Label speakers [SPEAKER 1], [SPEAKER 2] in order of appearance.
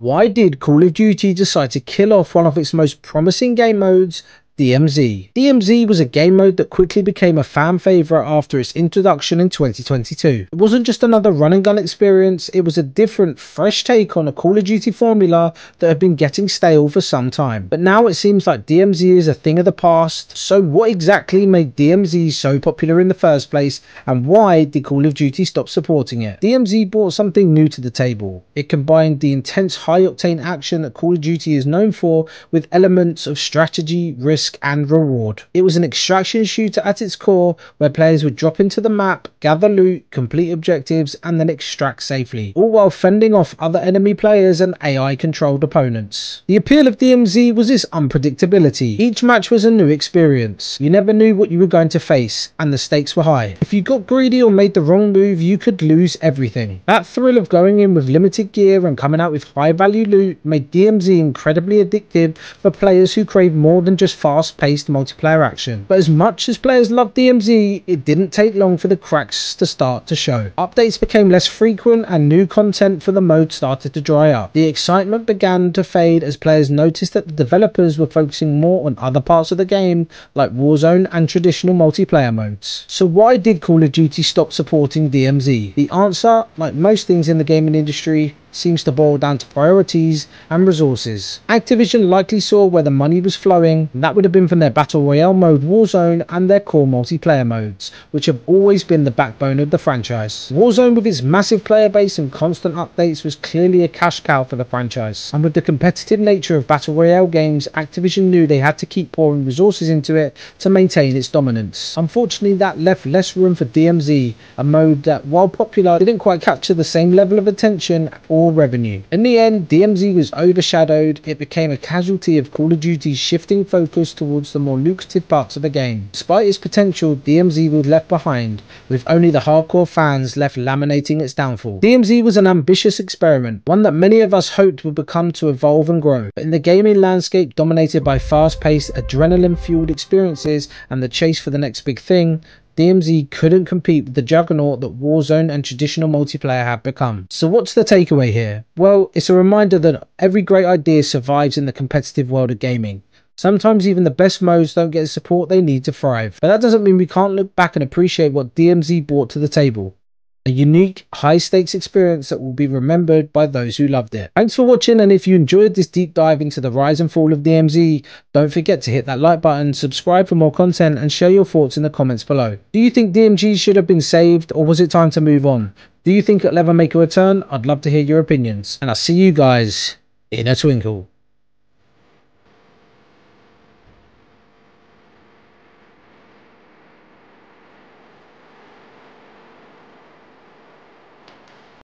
[SPEAKER 1] Why did Call of Duty decide to kill off one of its most promising game modes, DMZ? DMZ was a game mode that quickly became a fan favourite after its introduction in 2022. It wasn't just another run and gun experience, it was a different, fresh take on a Call of Duty formula that had been getting stale for some time. But now it seems like DMZ is a thing of the past, so what exactly made DMZ so popular in the first place, and why did Call of Duty stop supporting it? DMZ brought something new to the table. It combined the intense high-octane action that Call of Duty is known for with elements of strategy, risk, and reward. It was an extraction shooter at its core, where players would drop into the map, gather loot, complete objectives, and then extract safely, all while fending off other enemy players and AI controlled opponents. The appeal of DMZ was its unpredictability. Each match was a new experience. You never knew what you were going to face, and the stakes were high. If you got greedy or made the wrong move, you could lose everything. That thrill of going in with limited gear and coming out with high value loot made DMZ incredibly addictive for players who crave more than just fast-paced multiplayer action. But as much as players loved DMZ, it didn't take long for the cracks to start to show. Updates became less frequent and new content for the mode started to dry up. The excitement began to fade as players noticed that the developers were focusing more on other parts of the game, like Warzone and traditional multiplayer modes. So why did Call of Duty stop supporting DMZ? The answer, like most things in the gaming industry, seems to boil down to priorities and resources. Activision likely saw where the money was flowing, and that would have been from their Battle Royale mode Warzone and their core multiplayer modes, which have always been the backbone of the franchise. Warzone, with its massive player base and constant updates, was clearly a cash cow for the franchise, and with the competitive nature of Battle Royale games, Activision knew they had to keep pouring resources into it to maintain its dominance. Unfortunately, that left less room for DMZ, a mode that, while popular, didn't quite capture the same level of attention or revenue. In the end, DMZ was overshadowed. It became a casualty of Call of Duty's shifting focus towards the more lucrative parts of the game. Despite its potential, DMZ was left behind, with only the hardcore fans left laminating its downfall. DMZ was an ambitious experiment, one that many of us hoped would become to evolve and grow. But in the gaming landscape dominated by fast-paced, adrenaline-fueled experiences and the chase for the next big thing, DMZ couldn't compete with the juggernaut that Warzone and traditional multiplayer have become. So what's the takeaway here? Well, it's a reminder that every great idea survives in the competitive world of gaming. Sometimes even the best modes don't get the support they need to thrive. But that doesn't mean we can't look back and appreciate what DMZ brought to the table. A unique, high-stakes experience that will be remembered by those who loved it. Thanks for watching, and if you enjoyed this deep dive into the rise and fall of DMZ, don't forget to hit that like button, subscribe for more content, and share your thoughts in the comments below. Do you think DMZ should have been saved, or was it time to move on? Do you think it'll ever make a return? I'd love to hear your opinions, and I'll see you guys in a twinkle.